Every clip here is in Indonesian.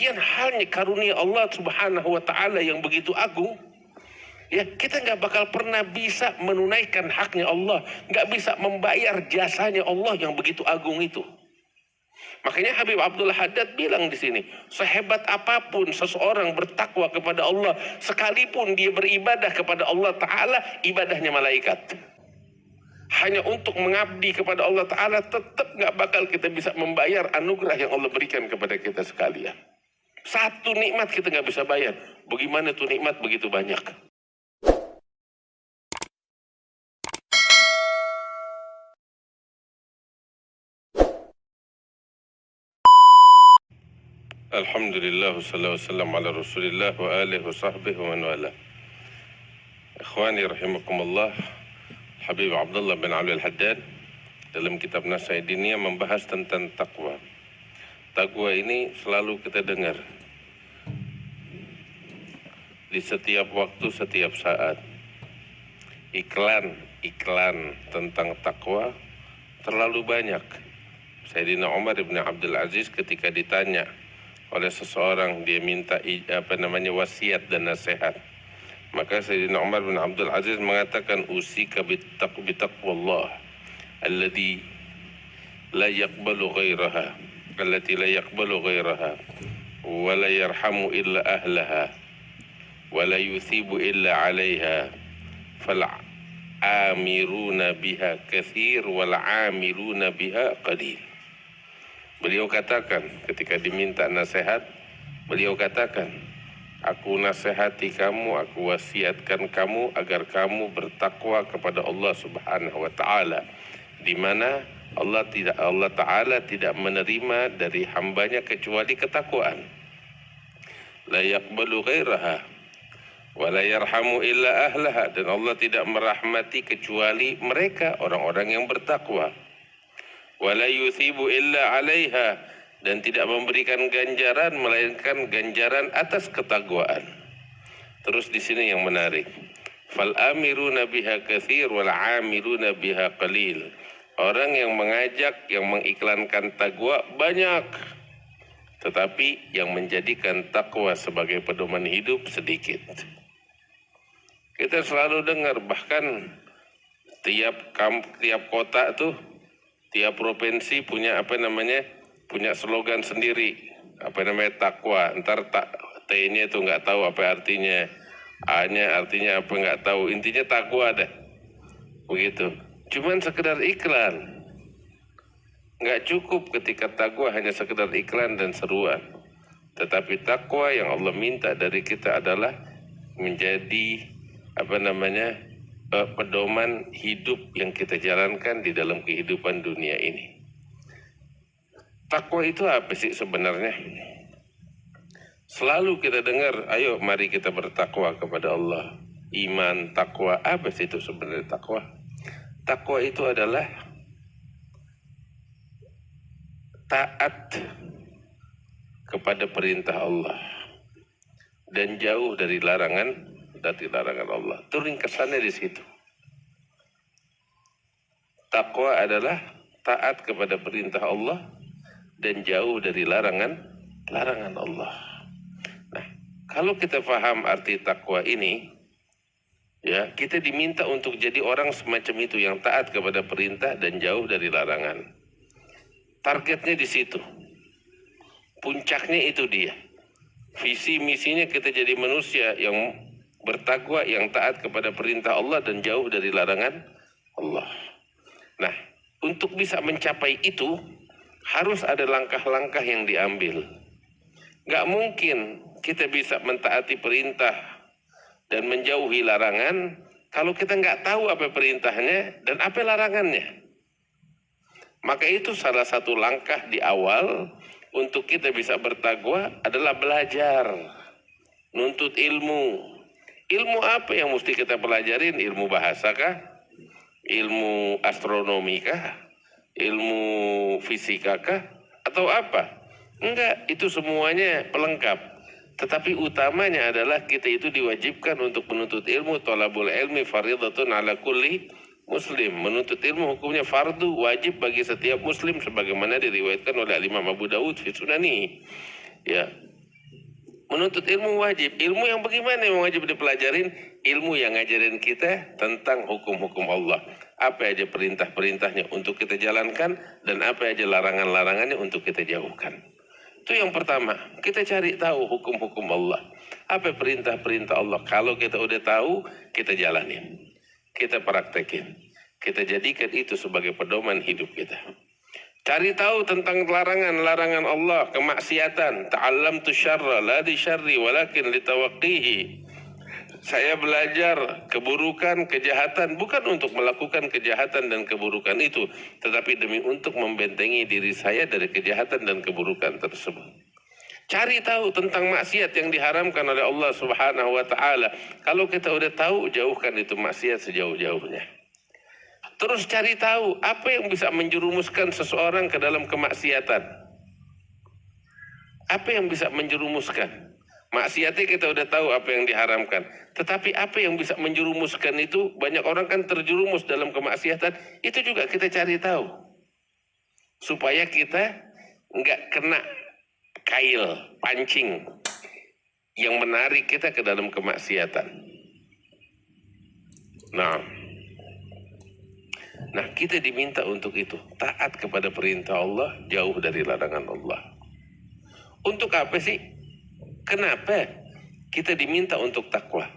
Demikian halnya karunia Allah Subhanahu wa Ta'ala yang begitu agung. Ya, kita nggak bakal pernah bisa menunaikan haknya Allah, nggak bisa membayar jasanya Allah yang begitu agung itu. Makanya Habib Abdul Haddad bilang di sini, sehebat apapun seseorang bertakwa kepada Allah, sekalipun dia beribadah kepada Allah Ta'ala, ibadahnya malaikat. Hanya untuk mengabdi kepada Allah Ta'ala, tetap nggak bakal kita bisa membayar anugerah yang Allah berikan kepada kita sekalian. Satu nikmat kita nggak bisa bayar. Bagaimana tuh nikmat begitu banyak? Alhamdulillah, wassalatu wassalamu ala rasulillah wa alihi wa sahbihi wa man wala. Ikhwani rahimakumullah, Habib Abdullah bin Abdul Haddad dalam kitab Nasihat Diniyah membahas tentang takwa. Takwa ini selalu kita dengar di setiap waktu, setiap saat. Iklan tentang takwa terlalu banyak. Sayyidina Umar bin Abdul Aziz ketika ditanya oleh seseorang, dia minta wasiat dan nasihat. Maka Sayyidina Umar bin Abdul Aziz mengatakan, usika bitaqwallah allati la yaqbalu ghairaha wa la yarhamu illa ahlaha wa la yuthibu illa 'alaiha fal amiruna biha katsir wal 'amiluna biha qalil. Beliau katakan ketika diminta nasihat, beliau katakan, aku nasihati kamu, aku wasiatkan kamu agar kamu bertakwa kepada Allah Subhanahu wa Ta'ala, di mana Allah Ta'ala tidak menerima dari hambanya kecuali ketakwaan. La yaqbalu ghairaha wa la yarhamu illa ahlaha, dan Allah tidak merahmati kecuali mereka, orang-orang yang bertakwa. Wala yuthibu illa 'alaiha, dan tidak memberikan ganjaran melainkan ganjaran atas ketakwaan. Terus di sini yang menarik, fal amiruna biha katsir wal 'amiluna biha qalil. Orang yang mengajak, yang mengiklankan takwa banyak, tetapi yang menjadikan takwa sebagai pedoman hidup sedikit. Kita selalu dengar, bahkan tiap kota tuh, tiap provinsi punya punya slogan sendiri, takwa. Ntar T-nya itu nggak tahu apa artinya, A-nya artinya apa nggak tahu, intinya takwa dah, begitu. Cuman sekedar iklan, nggak cukup ketika takwa hanya sekedar iklan dan seruan. Tetapi takwa yang Allah minta dari kita adalah menjadi pedoman hidup yang kita jalankan di dalam kehidupan dunia ini. Takwa itu apa sih sebenarnya? Selalu kita dengar, ayo mari kita bertakwa kepada Allah. Iman, takwa, apa sih itu sebenarnya takwa? Takwa itu adalah taat kepada perintah Allah dan jauh dari larangan Allah. Itu ringkasannya di situ. Takwa adalah taat kepada perintah Allah dan jauh dari larangan Allah. Nah, kalau kita paham arti takwa ini, ya, kita diminta untuk jadi orang semacam itu yang taat kepada perintah dan jauh dari larangan. Targetnya di situ. Puncaknya itu dia. Visi misinya kita jadi manusia yang bertakwa, yang taat kepada perintah Allah dan jauh dari larangan Allah. Nah, untuk bisa mencapai itu harus ada langkah-langkah yang diambil. Gak mungkin kita bisa mentaati perintah dan menjauhi larangan kalau kita nggak tahu apa perintahnya dan apa larangannya. Maka itu salah satu langkah di awal untuk kita bisa bertakwa adalah belajar, nuntut ilmu. Ilmu apa yang mesti kita pelajarin? Ilmu bahasa kah? Ilmu astronomi kah? Ilmu fisika kah? Atau apa? Enggak, itu semuanya pelengkap. Tetapi utamanya adalah kita itu diwajibkan untuk menuntut ilmu. Thalabul ilmi fardhatun ala kulli muslim. Menuntut ilmu hukumnya fardu, wajib bagi setiap muslim sebagaimana diriwayatkan oleh Imam Abu Dawud fi Sunani. Ya. Menuntut ilmu wajib. Ilmu yang bagaimana yang wajib dipelajarin? Ilmu yang ngajarin kita tentang hukum-hukum Allah. Apa aja perintah-perintahnya untuk kita jalankan, dan apa aja larangan-larangannya untuk kita jauhkan. Itu yang pertama. Kita cari tahu hukum-hukum Allah. Apa perintah-perintah Allah. Kalau kita udah tahu, kita jalanin. Kita praktekin. Kita jadikan itu sebagai pedoman hidup kita. Cari tahu tentang larangan-larangan Allah, kemaksiatan. Ta'allamtu syarra la di syarri walakin litawaqqihi. Saya belajar keburukan, kejahatan bukan untuk melakukan kejahatan dan keburukan itu, tetapi demi untuk membentengi diri saya dari kejahatan dan keburukan tersebut. Cari tahu tentang maksiat yang diharamkan oleh Allah Subhanahu wa taala. Kalau kita udah tahu, jauhkan itu maksiat sejauh-jauhnya. Terus cari tahu apa yang bisa menjerumuskan seseorang ke dalam kemaksiatan. Apa yang bisa menjerumuskan? Maksiatnya kita udah tahu apa yang diharamkan. Tetapi apa yang bisa menjerumuskan itu, banyak orang kan terjerumus dalam kemaksiatan. Itu juga kita cari tahu. Supaya kita nggak kena kail, pancing yang menarik kita ke dalam kemaksiatan. Nah, kita diminta untuk itu. Taat kepada perintah Allah, jauh dari larangan Allah. Untuk apa sih? Kenapa kita diminta untuk takwa?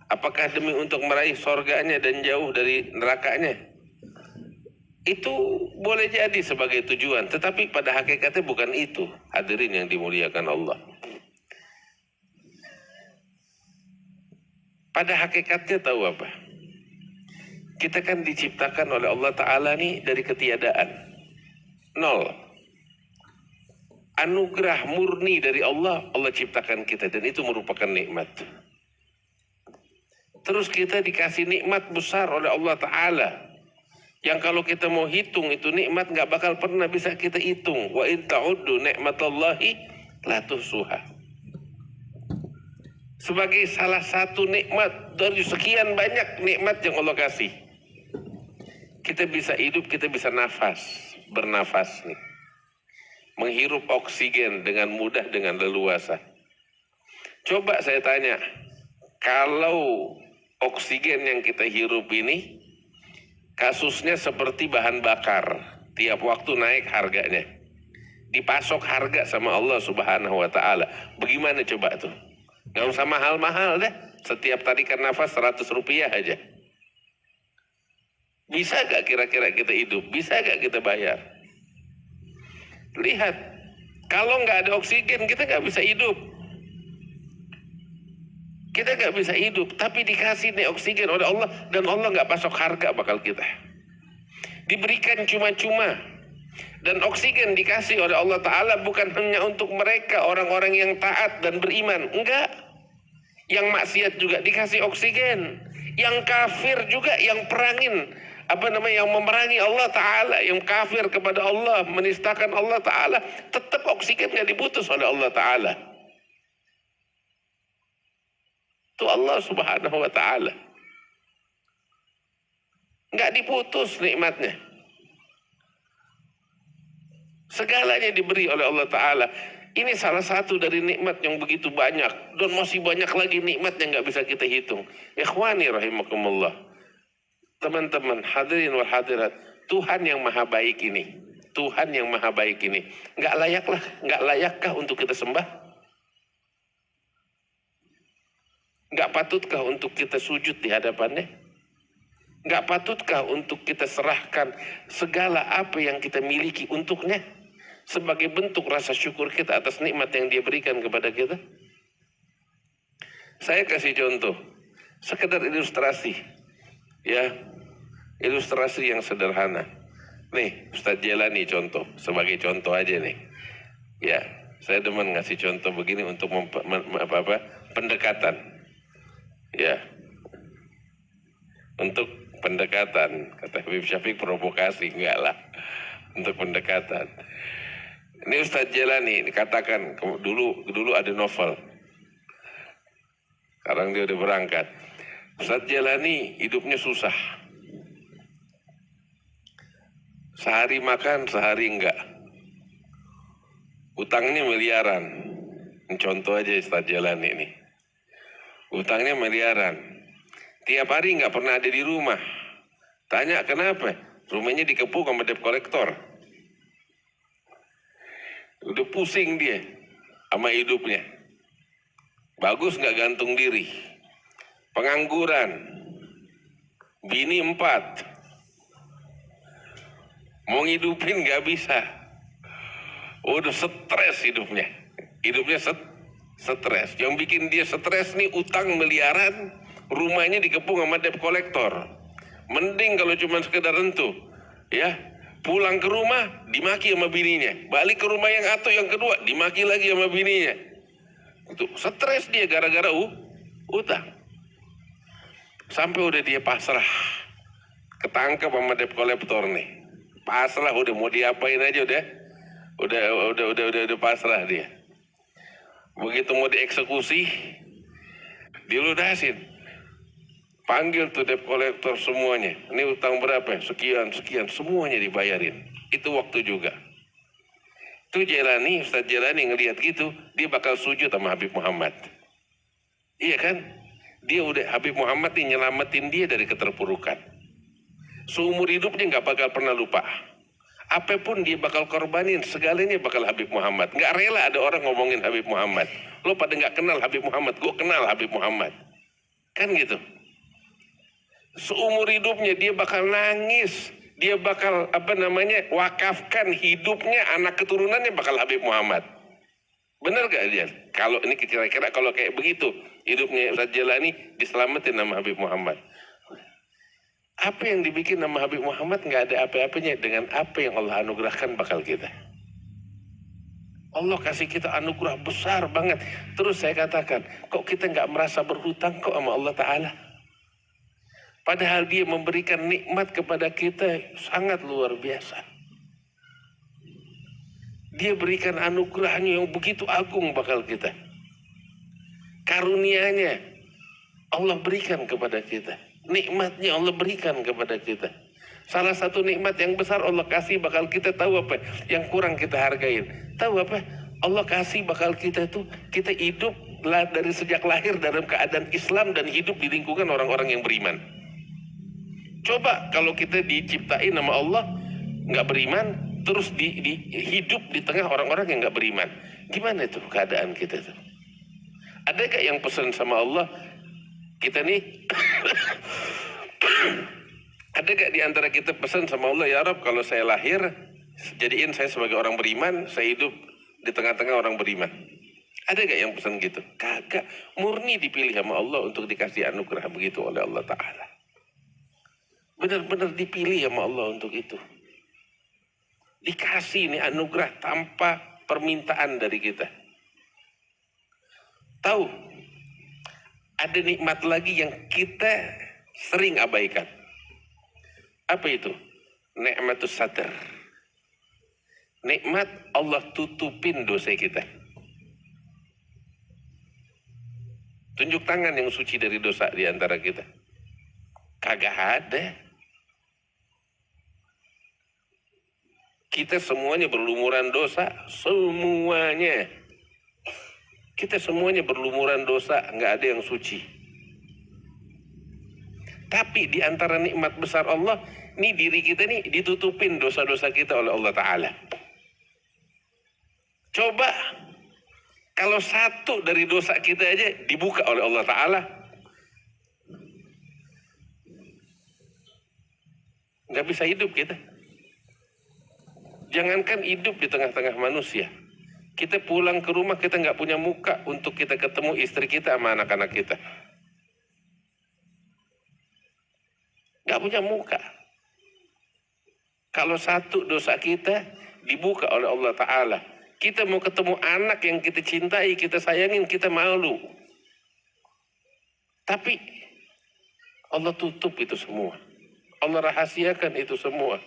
Apakah demi untuk meraih surganya dan jauh dari nerakanya? Itu boleh jadi sebagai tujuan, tetapi pada hakikatnya bukan itu. Hadirin yang dimuliakan Allah. Pada hakikatnya tahu apa? Kita kan diciptakan oleh Allah Ta'ala nih dari ketiadaan. Nol. Anugerah murni dari Allah, Allah ciptakan kita. Dan itu merupakan nikmat. Terus kita dikasih nikmat besar oleh Allah Ta'ala. Yang kalau kita mau hitung itu nikmat, gak bakal pernah bisa kita hitung. Wa in ta'uddu ni'matallahi la tuhsuha. Sebagai salah satu nikmat dari sekian banyak nikmat yang Allah kasih. Kita bisa hidup, kita bisa nafas, bernafas nih. Menghirup oksigen dengan mudah, dengan leluasa. Coba saya tanya, kalau oksigen yang kita hirup ini, kasusnya seperti bahan bakar, tiap waktu naik harganya. Dipasok harga sama Allah Subhanahu wa Ta'ala. Bagaimana coba tuh? Gak usah mahal-mahal deh, setiap tarikan nafas 100 rupiah aja. Bisa gak kira-kira kita hidup? Bisa gak kita bayar? Lihat, kalau nggak ada oksigen kita nggak bisa hidup. Kita nggak bisa hidup, tapi dikasih nih oksigen oleh Allah, dan Allah nggak pasok harga bakal kita. Diberikan cuma-cuma. Dan oksigen dikasih oleh Allah Ta'ala bukan hanya untuk mereka, orang-orang yang taat dan beriman. Enggak. Yang maksiat juga dikasih oksigen. Yang kafir juga, yang perangin, yang memerangi Allah Ta'ala, yang kafir kepada Allah, menistakan Allah Ta'ala, tetap oksigennya diputus oleh Allah Ta'ala. Itu Allah Subhanahu wa Ta'ala. Nggak diputus nikmatnya. Segalanya diberi oleh Allah Ta'ala. Ini salah satu dari nikmat yang begitu banyak. Dan masih banyak lagi nikmat yang nggak bisa kita hitung. Ikhwani rahimakumullah. Teman-teman hadirin wal hadirat, Tuhan yang maha baik ini, Tuhan yang maha baik ini, nggak layakkah untuk kita sembah? Nggak patutkah untuk kita sujud di hadapannya? Nggak patutkah untuk kita serahkan segala apa yang kita miliki untuknya sebagai bentuk rasa syukur kita atas nikmat yang Dia berikan kepada kita? Saya kasih contoh, sekedar ilustrasi, ya, ilustrasi yang sederhana. Nih, Ustadz Jelani contoh, sebagai contoh aja nih. Ya, saya demen ngasih contoh begini untuk pendekatan. Ya, untuk pendekatan. Kata Habib Syafiq provokasi, enggak lah. Untuk pendekatan. Ini Ustadz Jelani, katakan dulu ada novel. Sekarang dia udah berangkat. Ustadz Jelani hidupnya susah. Sehari makan, sehari enggak. Utangnya miliaran. Contoh aja Ustaz Jalani ini. Utangnya miliaran. Tiap hari nggak pernah ada di rumah. Tanya kenapa? Rumahnya dikepung sama debt collector. Udah pusing dia sama hidupnya. Bagus nggak gantung diri. Pengangguran. Bini 4. Mau ngidupin nggak bisa. Udah stres hidupnya. Hidupnya stres. Yang bikin dia stres nih utang miliaran, rumahnya dikepung sama debt collector. Mending kalau cuma sekedar rentu, ya pulang ke rumah dimaki sama bininya, balik ke rumah yang atau yang kedua dimaki lagi sama bininya. Itu stres dia gara-gara utang. Sampai udah dia pasrah, ketangkep sama debt collector nih. Pasrah udah mau diapain aja udah pasrah dia. Begitu mau dieksekusi, diludasin. Panggil tuh debt collector semuanya. Ini utang berapa? Sekian, semuanya dibayarin. Itu waktu juga. Itu Jalani, Ustaz Jalani ngelihat gitu, dia bakal sujud sama Habib Muhammad. Iya kan? Dia udah, Habib Muhammad nih nyelamatin dia dari keterpurukan. Seumur hidupnya nggak bakal pernah lupa. Apapun dia bakal korbanin, segalanya bakal Habib Muhammad. Nggak rela ada orang ngomongin Habib Muhammad. Lo pada nggak kenal Habib Muhammad, gue kenal Habib Muhammad. Kan gitu. Seumur hidupnya dia bakal nangis, dia bakal wakafkan hidupnya, anak keturunannya bakal Habib Muhammad. Benar gak dia? Kalau ini kira-kira kalau kayak begitu hidupnya Ustaz Jalani diselamatin nama Habib Muhammad. Apa yang dibikin nama Habib Muhammad nggak ada apa-apanya dengan apa yang Allah anugerahkan bakal kita. Allah kasih kita anugerah besar banget. Terus saya katakan, kok kita nggak merasa berhutang kok sama Allah Ta'ala? Padahal dia memberikan nikmat kepada kita sangat luar biasa. Dia berikan anugerahnya yang begitu agung bakal kita. Karunianya Allah berikan kepada kita. Nikmatnya Allah berikan kepada kita. Salah satu nikmat yang besar Allah kasih bakal kita tahu apa? Yang kurang kita hargain. Tahu apa? Allah kasih bakal kita tuh, kita hidup dari sejak lahir dalam keadaan Islam dan hidup di lingkungan orang-orang yang beriman. Coba kalau kita diciptain sama Allah nggak beriman, terus hidup di tengah orang-orang yang nggak beriman, gimana itu keadaan kita tuh? Ada gak yang pesan sama Allah kita nih? Ada gak di antara kita pesan sama Allah, ya Rabb kalau saya lahir jadiin saya sebagai orang beriman, saya hidup di tengah-tengah orang beriman? Ada gak yang pesan gitu? Kagak, murni dipilih sama Allah untuk dikasih anugerah begitu oleh Allah Ta'ala. Benar-benar dipilih sama Allah untuk itu. Dikasih ini anugerah tanpa permintaan dari kita. Tahu, ada nikmat lagi yang kita sering abaikan. Apa itu? Nikmatus satar. Nikmat Allah tutupin dosa kita. Tunjuk tangan yang suci dari dosa di antara kita. Kagak ada. Kita semuanya berlumuran dosa, semuanya. Kita semuanya berlumuran dosa, nggak ada yang suci. Tapi di antara nikmat besar Allah, nih diri kita nih ditutupin dosa-dosa kita oleh Allah Ta'ala. Coba, kalau satu dari dosa kita aja dibuka oleh Allah Ta'ala, nggak bisa hidup kita. Jangankan hidup di tengah-tengah manusia, kita pulang ke rumah kita nggak punya muka untuk kita ketemu istri kita sama anak-anak kita. Nggak punya muka. Kalau satu dosa kita dibuka oleh Allah Ta'ala, kita mau ketemu anak yang kita cintai, kita sayangin, kita malu. Tapi Allah tutup itu semua. Allah rahasiakan itu semua.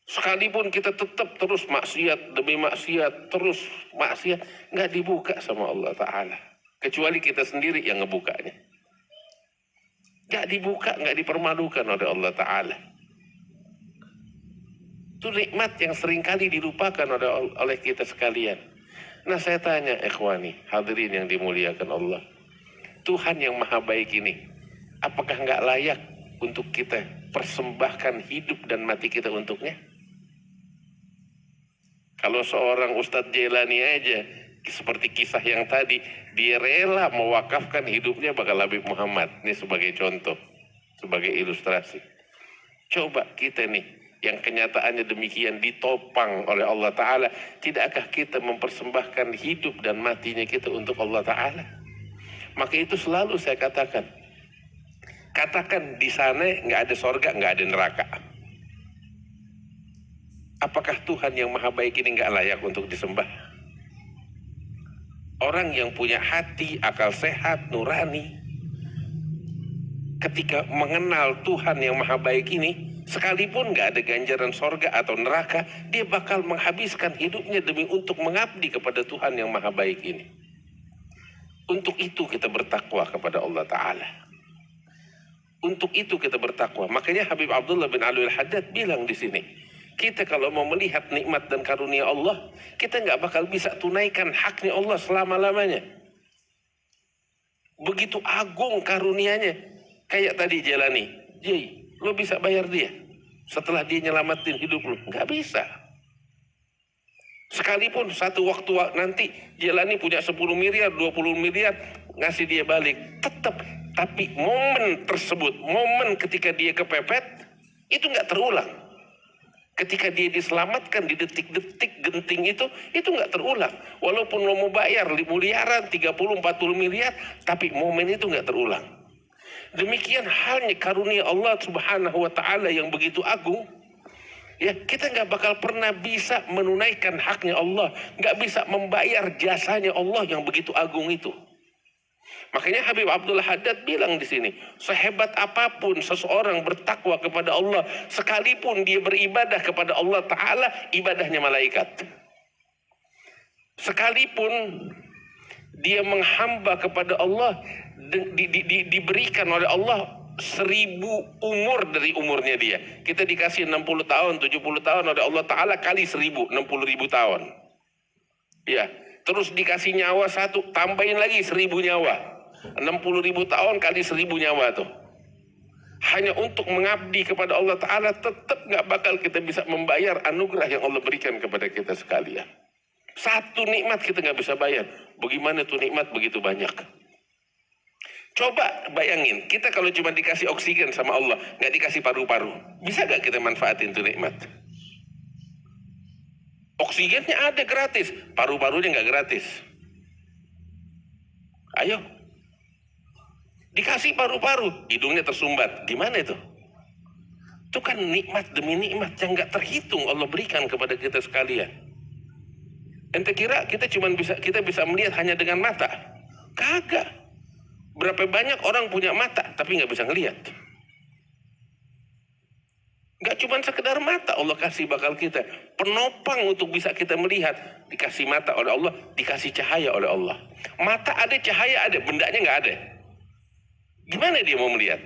Sekalipun kita tetap terus maksiat demi maksiat, terus maksiat, nggak dibuka sama Allah Ta'ala. Kecuali kita sendiri yang ngebukanya. Nggak dibuka, nggak dipermalukan oleh Allah Ta'ala. Itu nikmat yang seringkali dilupakan oleh kita sekalian. Nah saya tanya ikhwani, hadirin yang dimuliakan Allah, Tuhan yang maha baik ini, apakah nggak layak untuk kita persembahkan hidup dan mati kita untuknya? Kalau seorang Ustadz Jailani aja, seperti kisah yang tadi, dia rela mewakafkan hidupnya bagi Habib Muhammad. Ini sebagai contoh, sebagai ilustrasi. Coba kita nih, yang kenyataannya demikian ditopang oleh Allah Ta'ala, tidakkah kita mempersembahkan hidup dan matinya kita untuk Allah Ta'ala? Maka itu selalu saya katakan, di sana nggak ada sorga, nggak ada neraka. Apakah Tuhan yang maha baik ini nggak layak untuk disembah? Orang yang punya hati, akal sehat, nurani, ketika mengenal Tuhan yang maha baik ini, sekalipun nggak ada ganjaran sorga atau neraka, dia bakal menghabiskan hidupnya demi untuk mengabdi kepada Tuhan yang maha baik ini. Untuk itu kita bertakwa kepada Allah Ta'ala. Untuk itu kita bertakwa. Makanya Habib Abdullah bin Alwi Al-Haddad bilang di sini, kita kalau mau melihat nikmat dan karunia Allah, kita nggak bakal bisa tunaikan haknya Allah selama-lamanya. Begitu agung karunianya. Kayak tadi Jailani, lo bisa bayar dia setelah dia nyelamatin hidup lo? Nggak bisa. Sekalipun satu waktu nanti Jailani punya 10 miliar, 20 miliar, ngasih dia balik, tetap. Tapi momen tersebut, momen ketika dia kepepet, itu nggak terulang. Ketika dia diselamatkan di detik-detik genting itu nggak terulang. Walaupun lo mau bayar miliaran, 30-40 miliar, tapi momen itu nggak terulang. Demikian halnya karunia Allah Subhanahu wa Ta'ala yang begitu agung. Ya, kita nggak bakal pernah bisa menunaikan haknya Allah, nggak bisa membayar jasanya Allah yang begitu agung itu. Makanya Habib Abdullah Haddad bilang di sini, sehebat apapun seseorang bertakwa kepada Allah, sekalipun dia beribadah kepada Allah Ta'ala, ibadahnya malaikat. Sekalipun dia menghamba kepada Allah, diberikan oleh Allah 1000 umur dari umurnya dia. Kita dikasih 60 tahun, 70 tahun oleh Allah Ta'ala kali 1000, 60.000 tahun. Ya, terus dikasih nyawa satu, tambahin lagi 1000 nyawa. 60.000 tahun kali 1000 nyawa tuh. Hanya untuk mengabdi kepada Allah Ta'ala, tetap gak bakal kita bisa membayar anugerah yang Allah berikan kepada kita sekalian. Satu nikmat kita gak bisa bayar. Bagaimana tuh nikmat begitu banyak? Coba bayangin, kita kalau cuma dikasih oksigen sama Allah, gak dikasih paru-paru, bisa gak kita manfaatin tuh nikmat? Oksigennya ada gratis, paru-parunya gak gratis. Ayo. Dikasih paru-paru, hidungnya tersumbat. Gimana itu? Itu kan nikmat demi nikmat yang gak terhitung Allah berikan kepada kita sekalian. Ente kira kita bisa melihat hanya dengan mata? Kagak. Berapa banyak orang punya mata tapi gak bisa ngelihat. Gak cuma sekedar mata Allah kasih bakal kita. Penopang untuk bisa kita melihat. Dikasih mata oleh Allah, dikasih cahaya oleh Allah. Mata ada, cahaya ada, bendanya gak ada. Gimana dia mau melihat?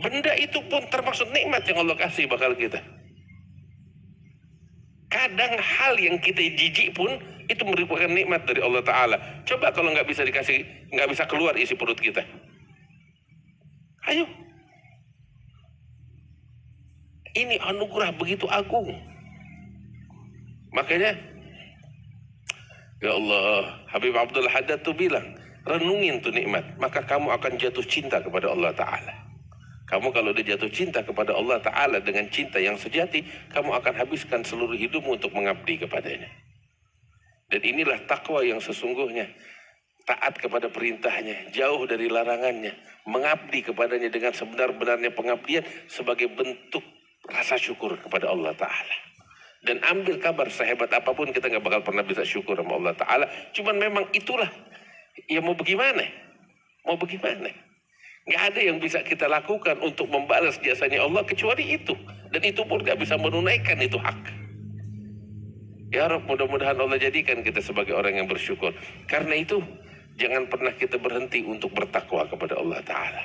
Benda itu pun termasuk nikmat yang Allah kasih bakal kita. Kadang hal yang kita jijik pun itu merupakan nikmat dari Allah Ta'ala. Coba kalau nggak bisa keluar isi perut kita. Ayo. Ini anugerah begitu agung. Makanya, ya Allah, Habib Abdullah Haddad tuh bilang, renungin tuh nikmat, maka kamu akan jatuh cinta kepada Allah Ta'ala. Kamu kalau udah jatuh cinta kepada Allah Ta'ala dengan cinta yang sejati, kamu akan habiskan seluruh hidupmu untuk mengabdi kepadanya. Dan inilah takwa yang sesungguhnya. Taat kepada perintahnya, jauh dari larangannya, mengabdi kepadanya dengan sebenar-benarnya pengabdian sebagai bentuk rasa syukur kepada Allah Ta'ala. Dan ambil kabar, sehebat apapun kita gak bakal pernah bisa syukur sama Allah Ta'ala. Cuman memang itulah. Ya mau bagaimana? Mau bagaimana? Nggak ada yang bisa kita lakukan untuk membalas jasanya Allah kecuali itu. Dan itu pun nggak bisa menunaikan itu hak. Ya Rabb, mudah-mudahan Allah jadikan kita sebagai orang yang bersyukur. Karena itu, jangan pernah kita berhenti untuk bertakwa kepada Allah Ta'ala.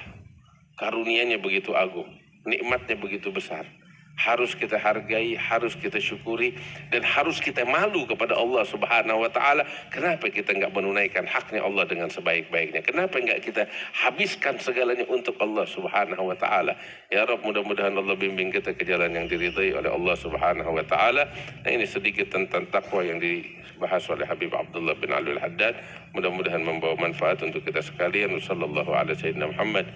Karunia-Nya begitu agung. Nikmatnya begitu besar. harus kita hargai, harus kita syukuri, dan harus kita malu kepada Allah Subhanahu wa Ta'ala. Kenapa kita enggak menunaikan haknya Allah dengan sebaik-baiknya? Kenapa enggak kita habiskan segalanya untuk Allah Subhanahu wa Ta'ala? Ya Rabb, mudah-mudahan Allah bimbing kita ke jalan yang diridhai oleh Allah Subhanahu wa Ta'ala. Nah, ini sedikit tentang takwa yang dibahas oleh Habib Abdullah bin Alwi Al-Haddad. Mudah-mudahan membawa manfaat untuk kita sekalian. Wassallallahu ala sayyidina Muhammad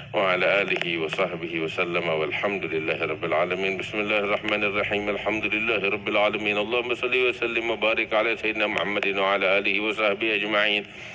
وعلى آله وصحبه وسلم والحمد لله رب العالمين. بسم الله الرحمن الرحيم. الحمد لله رب العالمين. اللهم صل وسلم وبارك على سيدنا محمد وعلى آله وصحبه أجمعين.